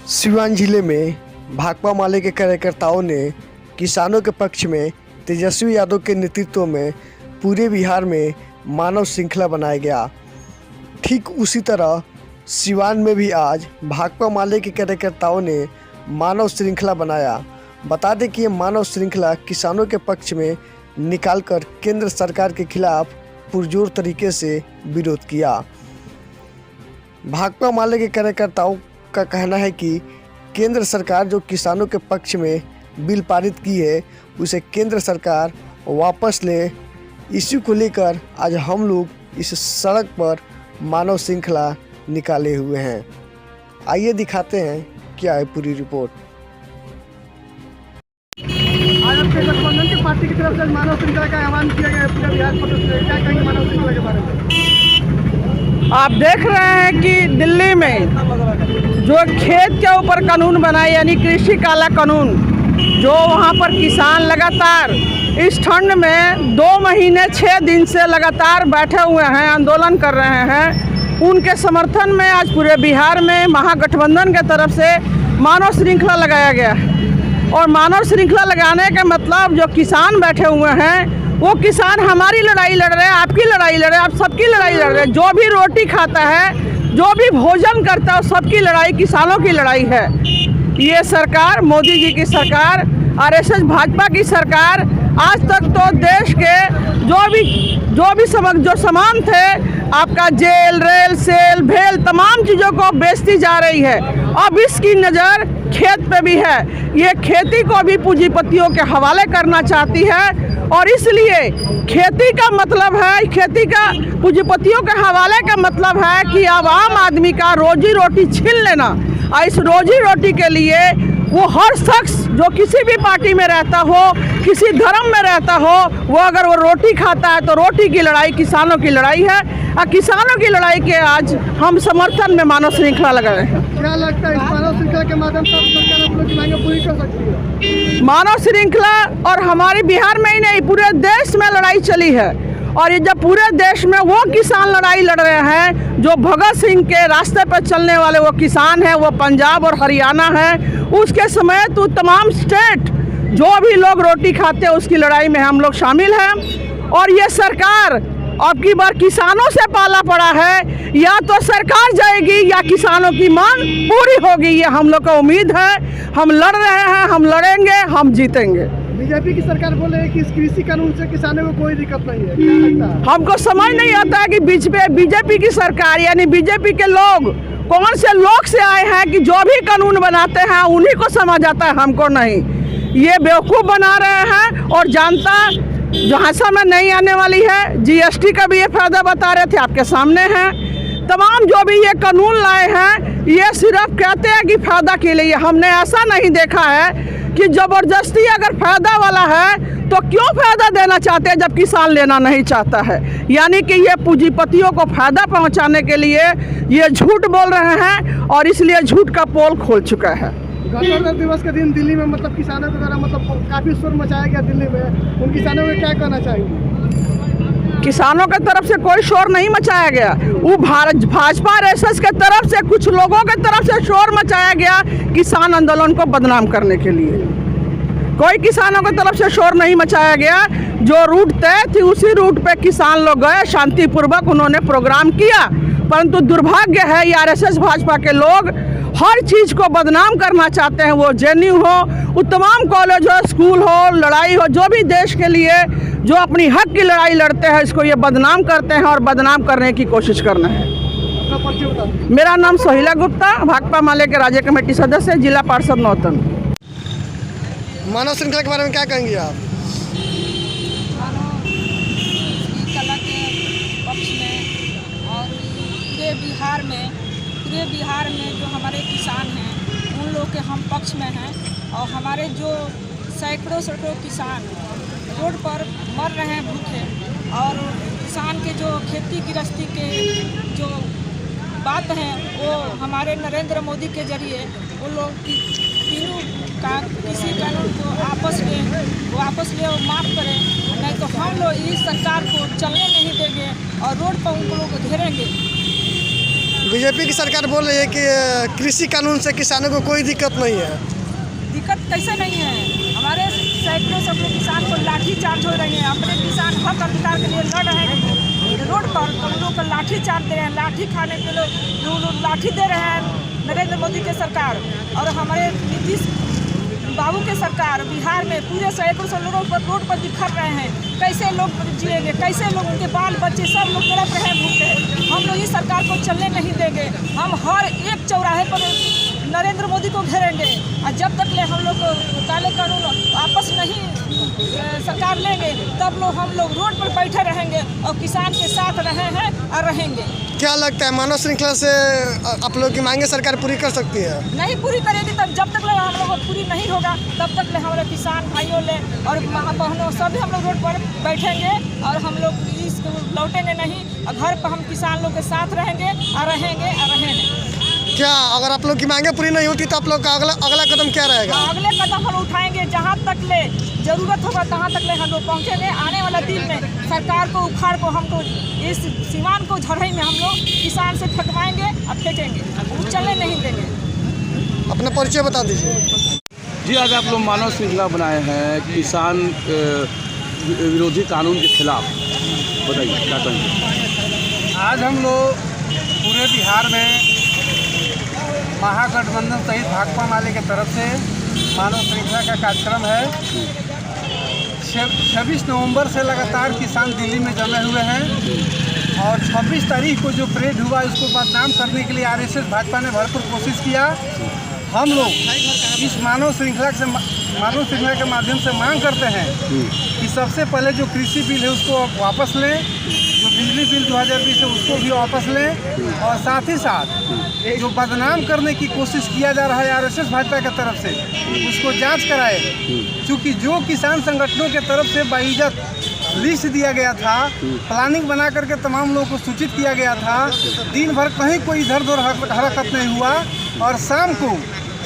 सिवान जिले में भाकपा माले के कार्यकर्ताओं ने किसानों के पक्ष में तेजस्वी यादव के नेतृत्व में पूरे बिहार में मानव श्रृंखला बनाया गया। ठीक उसी तरह सिवान में भी आज भाकपा माले के कार्यकर्ताओं ने मानव श्रृंखला बनाया। बता दें कि ये मानव श्रृंखला किसानों के पक्ष में निकालकर केंद्र सरकार के खिलाफ पुरजोर तरीके से विरोध किया। भाकपा माले के कार्यकर्ताओं का कहना है कि केंद्र सरकार जो किसानों के पक्ष में बिल पारित की है उसे केंद्र सरकार वापस ले। इसी को लेकर आज हम लोग इस सड़क पर मानव श्रृंखला निकाले हुए हैं। आइए दिखाते हैं क्या है पूरी रिपोर्ट। आज आपके गठबंधन की पार्टी की तरफ से मानव श्रृंखला का आह्वान किया गया है पूरे बिहार पर, क्या कहेंगे मानव श्रृंखला के बारे में? आप देख रहे हैं कि दिल्ली में जो खेत के ऊपर कानून बनाए यानी कृषि काला कानून, जो वहां पर किसान लगातार इस ठंड में 2 महीने 6 दिन से लगातार बैठे हुए हैं, आंदोलन कर रहे हैं, उनके समर्थन में आज पूरे बिहार में महागठबंधन के तरफ से मानव श्रृंखला लगाया गया है। और मानव श्रृंखला लगाने का मतलब जो किसान बैठे हुए हैं वो किसान हमारी लड़ाई लड़ रहे हैं, आपकी लड़ाई लड़ रहे हैं, आप सबकी लड़ाई लड़ रहे हैं। जो भी रोटी खाता है, जो भी भोजन करता है, सबकी लड़ाई किसानों की लड़ाई है। ये सरकार, मोदी जी की सरकार, आरएसएस भाजपा की सरकार आज तक तो देश के जो सामान थे, आपका जेल, रेल, सेल, भेल, तमाम चीज़ों को बेचती जा रही है। अब इसकी नज़र खेत पे भी है। ये खेती को भी पूंजीपतियों के हवाले करना चाहती है और इसलिए खेती का मतलब है, खेती का पूंजीपतियों के हवाले का मतलब है कि अब आम आदमी का रोजी रोटी छीन लेना। और इस रोजी रोटी के लिए वो हर शख्स जो किसी भी पार्टी में रहता हो, किसी धर्म में रहता हो, वो अगर वो रोटी खाता है तो रोटी की लड़ाई किसानों की लड़ाई है। और किसानों की लड़ाई के आज हम समर्थन में मानव श्रृंखला लगा रहे हैं। क्या लगता है इस मानव श्रृंखला के माध्यम से सरकार आप लोग की मांगें पूरी कर सकती है? मानव श्रृंखला और हमारे बिहार में ही नहीं, पूरे देश में लड़ाई चली है। और ये जब पूरे देश में वो किसान लड़ाई लड़ रहे हैं जो भगत सिंह के रास्ते पर चलने वाले वो किसान हैं, वो पंजाब और हरियाणा है, उसके समय तो तमाम स्टेट जो भी लोग रोटी खाते हैं उसकी लड़ाई में हम लोग शामिल हैं। और ये सरकार अब की बार किसानों से पाला पड़ा है, या तो सरकार जाएगी या किसानों की मांग पूरी होगी, ये हम लोग का उम्मीद है। हम लड़ रहे हैं, हम लड़ेंगे, हम जीतेंगे। बीजेपी की सरकार बोले कि इस कृषि कानून से किसानों को कोई दिक्कत नहीं है, क्या लगता है? हमको समझ नहीं आता है कि बीच में बीजेपी की सरकार यानी बीजेपी के लोग कौन से लोग से आए हैं कि जो भी कानून बनाते हैं उन्हीं को समझ आता है, हमको नहीं। ये बेवकूफ़ बना रहे हैं और जनता जहाँ समय नहीं आने वाली है। जीएसटी का भी ये फायदा बता रहे थे, आपके सामने हैं। तमाम जो भी ये कानून लाए हैं ये सिर्फ कहते हैं कि फायदा के लिए। हमने ऐसा नहीं देखा है कि ज़बरदस्ती अगर फायदा वाला है तो क्यों फायदा देना चाहते हैं जब किसान लेना नहीं चाहता है। यानी कि ये पूंजीपतियों को फायदा पहुंचाने के लिए ये झूठ बोल रहे हैं और इसलिए झूठ का पोल खोल चुका है। गणतंत्र दिवस के दिन दिल्ली में किसानों के द्वारा काफ़ी शोर मचाया गया दिल्ली में, उन किसानों को क्या कहना चाहेंगे? किसानों के तरफ से कोई शोर नहीं मचाया गया, वो भाजपा आरएसएस के तरफ से कुछ लोगों के तरफ से शोर मचाया गया किसान आंदोलन को बदनाम करने के लिए। कोई किसानों की तरफ से शोर नहीं मचाया गया। जो रूट तय थी उसी रूट पे किसान लोग गए, शांतिपूर्वक उन्होंने प्रोग्राम किया। परंतु दुर्भाग्य है ये आरएसएस भाजपा के लोग हर चीज़ को बदनाम करना चाहते हैं। वो जेएनयू हो, वो तमाम कॉलेज हो, स्कूल हो, लड़ाई हो, जो भी देश के लिए जो अपनी हक की लड़ाई लड़ते हैं इसको ये बदनाम करते हैं और बदनाम करने की कोशिश करना है। मेरा नाम सोहिला गुप्ता, भाकपा माले के राज्य कमेटी सदस्य, जिला पार्षद नौतन। मानव श्रृंखला के बारे में क्या कहेंगे आप? मानव श्रृंखला के पक्ष में और पूरे बिहार में जो हमारे किसान हैं उन लोग के हम पक्ष में हैं। और हमारे जो सैकड़ों किसान रोड पर मर रहे हैं भूखे, और किसान के जो खेती गृहस्थी के जो बात है वो हमारे नरेंद्र मोदी के जरिए वो लोग तीनों का किसी कानून को वापस ले और माफ़ करें, नहीं तो हम लोग इस सरकार को चलने नहीं देंगे और रोड पर उन लोगों को घेरेंगे। बीजेपी की सरकार बोल रही है कि कृषि कानून से किसानों को कोई दिक्कत नहीं है। दिक्कत कैसे नहीं है? हमारे सैकड़ों सैकड़ों किसान को लाठी चार्ज हो रही है। अपने किसान हक अधिकार के लिए लड़ रहे हैं रोड पर, तो उन लोग को लाठी चार्ज दे रहे हैं। लाठी खाने के लोग लाठी दे रहे हैं नरेंद्र मोदी के सरकार और हमारे नीतीश बाबू के सरकार। बिहार में पूरे सैकड़ों लोगों पर रोड पर बिखर रहे हैं। कैसे लोग जिएंगे? कैसे लोग, उनके बाल बच्चे सब लोग तड़प रहे हैं भूखे। हम लोग इस सरकार को चलने नहीं देंगे। हम हर एक चौराहे पर नरेंद्र मोदी को घेरेंगे और जब तक ले हम लोग काले कानून वापस नहीं सरकार लेंगे तब लोग हम लोग रोड पर बैठे रहेंगे और किसान के साथ रहे हैं और रहेंगे। क्या लगता है मानव श्रृंखला से आप लोग की मांगे सरकार पूरी कर सकती है? नहीं पूरी करेगी। तब जब तक हम लोग पूरी नहीं होगा तब तक ले हमारे किसान भाइयों ले और माँ बहनों सभी हम लोग रोड पर बैठेंगे और हम लोग लौटेंगे नहीं और घर पर हम किसान लोग के साथ रहेंगे और रहेंगे। क्या अगर आप लोग की मांगे पूरी नहीं होती तो आप लोग का अगला कदम क्या रहेगा? अगले कदम हम उठाएंगे। जहाँ तक ले जरूरत होगा तहाँ तक ले हम लोग पहुँचेंगे। आने वाला दिन में सरकार को उखाड़ को हमको इस सीमान को झड़ई में हम लोग किसान से फेंकवाएंगे और फेंकेंगे, वो चलने नहीं देंगे। अपना परिचय बता दीजिए। जी, आज आप लोग मानव श्रृंखला बनाए हैं किसान विरोधी कानून के खिलाफ, बताइए क्या कहेंगे? आज हम लोग पूरे बिहार में महागठबंधन सहित भाकपा माले की तरफ से मानव श्रृंखला का कार्यक्रम है। 26 नवंबर से लगातार किसान दिल्ली में जमे हुए हैं और 26 तारीख को जो परेड हुआ उसको बदनाम करने के लिए आरएसएस भाजपा ने भरपूर कोशिश किया। हम लोग इस मानव श्रृंखला के माध्यम से मांग करते हैं कि सबसे पहले जो कृषि बिल है उसको वापस लें, जो बिजली बिल 2020 है उसको भी वापस लें और साथ ही साथ जो बदनाम करने की कोशिश किया जा रहा है आरएसएस भाजपा की तरफ से उसको जांच कराए। क्योंकि जो किसान संगठनों के तरफ से बाइज्जत लिस्ट दिया गया था, प्लानिंग बना करके तमाम लोगों को सूचित किया गया था, दिन भर कहीं कोई इधर उधर हरकत नहीं हुआ और शाम को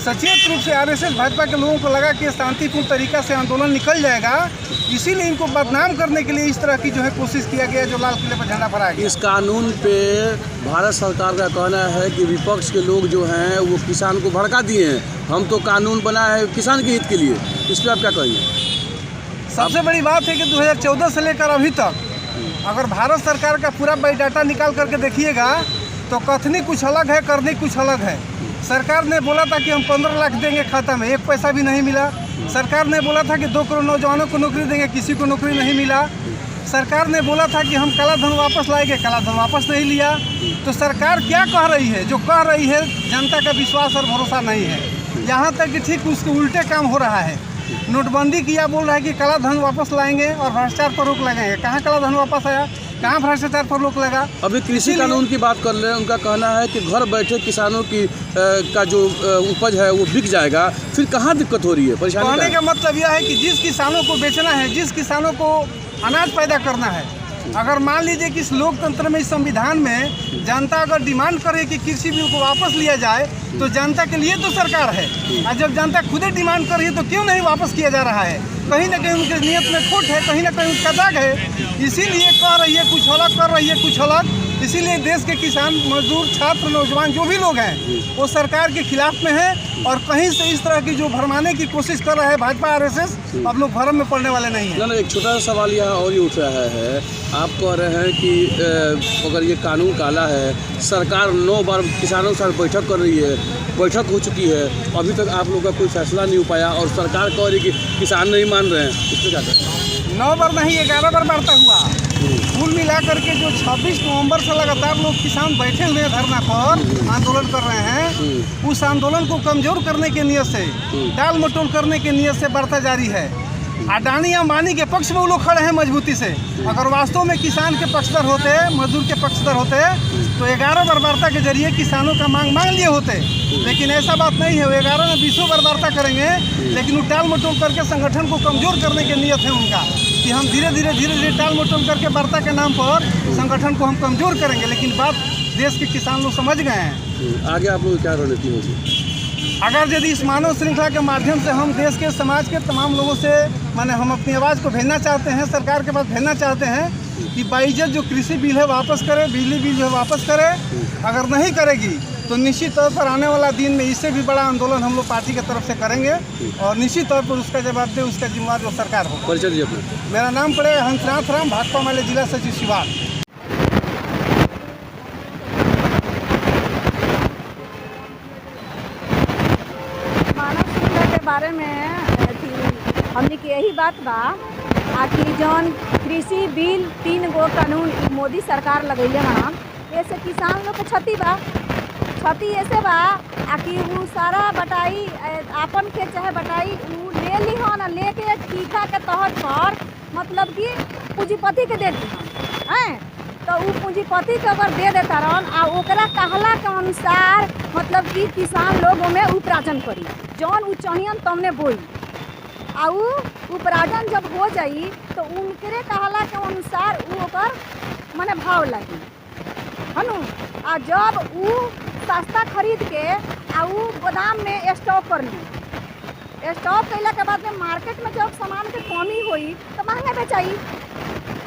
सचेत रूप से आरएसएस भाजपा के लोगों को लगा कि शांतिपूर्ण तरीका से आंदोलन निकल जाएगा, इसीलिए इनको बदनाम करने के लिए इस तरह की जो है कोशिश किया गया, जो लाल किले पर झंडा फहराया गया। इस कानून पे भारत सरकार का कहना है कि विपक्ष के लोग जो हैं वो किसान को भड़का दिए हैं। हम तो कानून बनाया है किसान के हित के लिए, इस पर आप क्या कहेंगे? सबसे बड़ी बात है कि 2014 से लेकर अभी तक अगर भारत सरकार का पूरा बायोडाटा निकाल करके देखिएगा तो कथनी कुछ अलग है, करनी कुछ अलग है। सरकार ने बोला था कि हम 15 लाख देंगे खाता में, एक पैसा भी नहीं मिला। सरकार ने बोला था कि 2 करोड़ नौजवानों को नौकरी देंगे, किसी को नौकरी नहीं मिला। सरकार ने बोला था कि हम काला धन वापस लाएंगे, काला धन वापस नहीं लिया। तो सरकार क्या कह रही है? जो कह रही है जनता का विश्वास और भरोसा नहीं है। यहाँ तक कि ठीक उसके उल्टे काम हो रहा है। नोटबंदी किया, बोल रहा है कि काला धन वापस लाएंगे और भ्रष्टाचार पर रोक लगाएंगे। कहाँ काला धन वापस आया? कहाँ भ्रष्टाचार पर रोक लगा? अभी कृषि कानून की बात कर रहे हैं, उनका कहना है कि घर बैठे किसानों की का जो उपज है वो बिक जाएगा। फिर कहाँ दिक्कत हो रही है, परेशानी? कहने का मतलब यह है कि जिस किसानों को बेचना है, जिस किसानों को अनाज पैदा करना है, अगर मान लीजिए कि इस लोकतंत्र में, इस संविधान में जनता अगर डिमांड करे कि कृषि बिल को वापस लिया जाए तो जनता के लिए तो सरकार है। और जब जनता खुद ही डिमांड कर रही है तो क्यों नहीं वापस किया जा रहा है? कहीं ना कहीं उनके नियत में खोट है, कहीं ना कहीं उसका दाग है। इसीलिए कह रही है कुछ अलग, कर रही है कुछ अलग। इसीलिए देश के किसान, मजदूर, छात्र, नौजवान जो भी लोग हैं वो सरकार के खिलाफ में हैं और कहीं से इस तरह की जो भरमाने की कोशिश कर रहा है भाजपा आरएसएस, अब लोग भरम में पड़ने वाले नहीं हैं। एक छोटा सा सवाल यहाँ और ही उठ रहा है। आप कह रहे हैं कि अगर ये कानून काला है, सरकार 9 बार किसानों के साथ बैठक कर रही है, बैठक हो चुकी है, अभी तक आप लोग का कोई फैसला नहीं हो पाया और सरकार कह रही है कि किसान नहीं मान रहे हैं, इस पर क्या करें? 9 बार नहीं 11 बार वार्ता हुआ। कुल मिला करके जो 26 नवंबर से लगातार लोग किसान बैठे हुए हैं धरना पर, आंदोलन कर रहे हैं, उस आंदोलन को कमजोर करने के नियत से, टाल मटोल करने के नियत से वार्ता जारी है। अडानी अंबानी के पक्ष में वो लोग खड़े हैं मजबूती से। अगर वास्तव में किसान के पक्षधर होते, मजदूर के पक्षधर होते तो 11 बार वार्ता के जरिए किसानों का मांग लिए होते। लेकिन ऐसा बात नहीं है। वो 11 में 20 बार वार्ता करेंगे, लेकिन वो टाल मटोल करके संगठन को कमजोर करने की नियत है उनका कि हम धीरे धीरे टाल मटोल करके वार्ता के नाम पर संगठन को हम कमजोर करेंगे। लेकिन बात देश के किसान लोग समझ गए हैं। आगे आप लोग क्या रणनीति होगी? अगर यदि इस मानव श्रृंखला के माध्यम से हम देश के समाज के तमाम लोगों से हम अपनी आवाज़ को भेजना चाहते हैं, सरकार के पास भेजना चाहते हैं कि बाइज्जत जो कृषि बिल है वापस करे, बिजली बिल जो है वापस करे। अगर नहीं करेगी तो निश्चित तौर पर आने वाला दिन में इससे भी बड़ा आंदोलन हम लोग पार्टी की तरफ से करेंगे और निश्चित तौर पर उसका जवाब दे, उसका जिम्मेदार जो सरकार होगा। परिचय दीजिए अपना। मेरा नाम पड़े हंसनाथ राम, भाकपा माले जिला सचिव सिवान। मानव श्रृंखला के बारे में हमने की यही बात बा कि जौन कृषि बिल 3 गो कानून मोदी सरकार लगैले बा, ऐसे किसान लोग के क्षति बा। क्षति ऐसे बा कि वो सारा बटाई आपन के चाहे बटाई वो ले ली हो ना, लेके टीका के तहत पर मतलब कि पूंजीपति के दे दी हैं। तो वो पूंजीपति के अगर दे देता रहन आ ओकरा कहला के अनुसार मतलब कि किसान लोगों में उपराजन करी, जौन उ चाहियन तमने बोई आ उपराजन जब हो जाई तो उनके कहला के अनुसार उ ओकर मने भाव लगी है नु। आ जब उ सस्ता खरीद के आ उ गोदाम में स्टॉक कर ली, स्टॉक कैला के बाद में मार्केट में जब सामान के कमी होई तो महंगा बेचाई,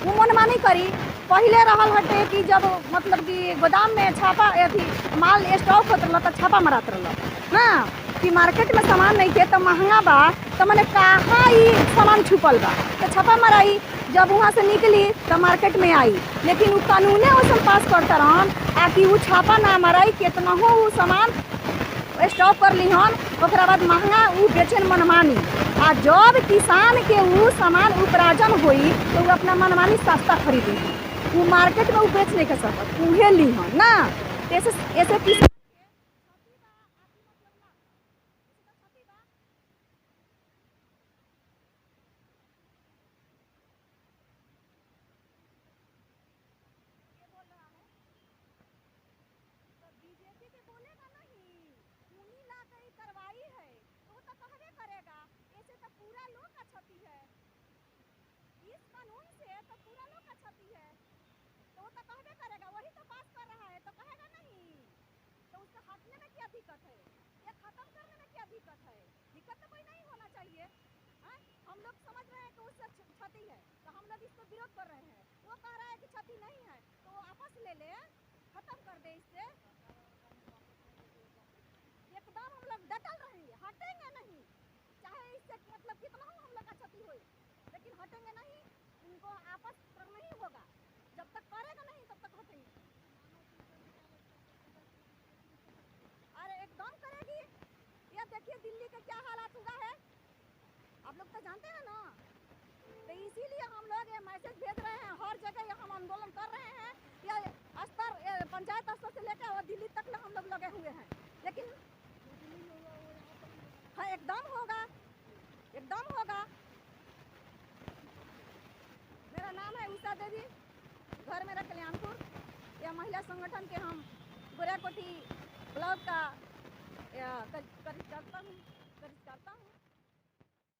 वो मनमानी करी। पहले रहल हटे कि जब मतलब कि गोदाम में छापा अथी माल स्टॉक होत रहल तो छापा मारत रहल ना कि मार्केट में सामान नहीं थे तो महंगा बा, तो मैंने कहा ही सामान छुपल बा तो छापा माराई। जब वहाँ से निकली तो मार्केट में आई, लेकिन वो कानूने वैसे पास करता रहन कि वो छापा ना माराई, कितना हो वो सामान स्टॉक कर ली हन, ओकरा बाद महंगा वो बेचन मनमानी। आ जब किसान के वो सामान उपराजन होई तो वो अपना मनमानी सस्ता खरीदी, वो मार्केट में वो बेच नहीं कर सकत, उहे ली हन ना। ऐसे किसान बीजेपी के बोलेगा नहीं, उन्हीं ला के करवाई है तो वो तो कहबे करेगा। ऐसे तो पूरा लोग का क्षति है, इस कानून से तो पूरा लोग का क्षति है, तो वो तो कहबे करेगा। वही तो पास कर रहा है तो कहेगा नहीं, तो उसको हटने में क्या दिक्कत है, ये खत्म करने में क्या दिक्कत है? दिक्कत तो कोई नहीं होना चाहिए। हम लोग समझ रहे हैं कि उससे क्षति है तो हम लोग इसको विरोध कर रहे हैं। वो कह रहा है कि क्षति नहीं है तो वो वापस ले ले, खत्म कर दे इससे। एकदम हम लोग डटल रहेंगे, हटेंगे नहीं, चाहे इससे मतलब कितना हो हम लोग का क्षति हो, लेकिन हटेंगे नहीं। इनको आपस करना ही होगा, जब तक करेगा नहीं तब तक हटेंगे। अरे एकदम करेगी। ये देखिए दिल्ली का क्या हालात हुआ है, आप लोग तो जानते हैं ना। तो इसीलिए हम लोग ये मैसेज भेज रहे हैं, हर जगह ये हम आंदोलन कर रहे हैं। या स्तर पंचायत स्तर से लेकर और दिल्ली तक हम लोग लगे हुए हैं, लेकिन हाँ एकदम होगा, एकदम होगा। मेरा नाम है उषा देवी, घर मेरा कल्याणपुर। यह महिला संगठन के हम गोरियाकोठी ब्लॉक का कार्यकर्ता हूँ।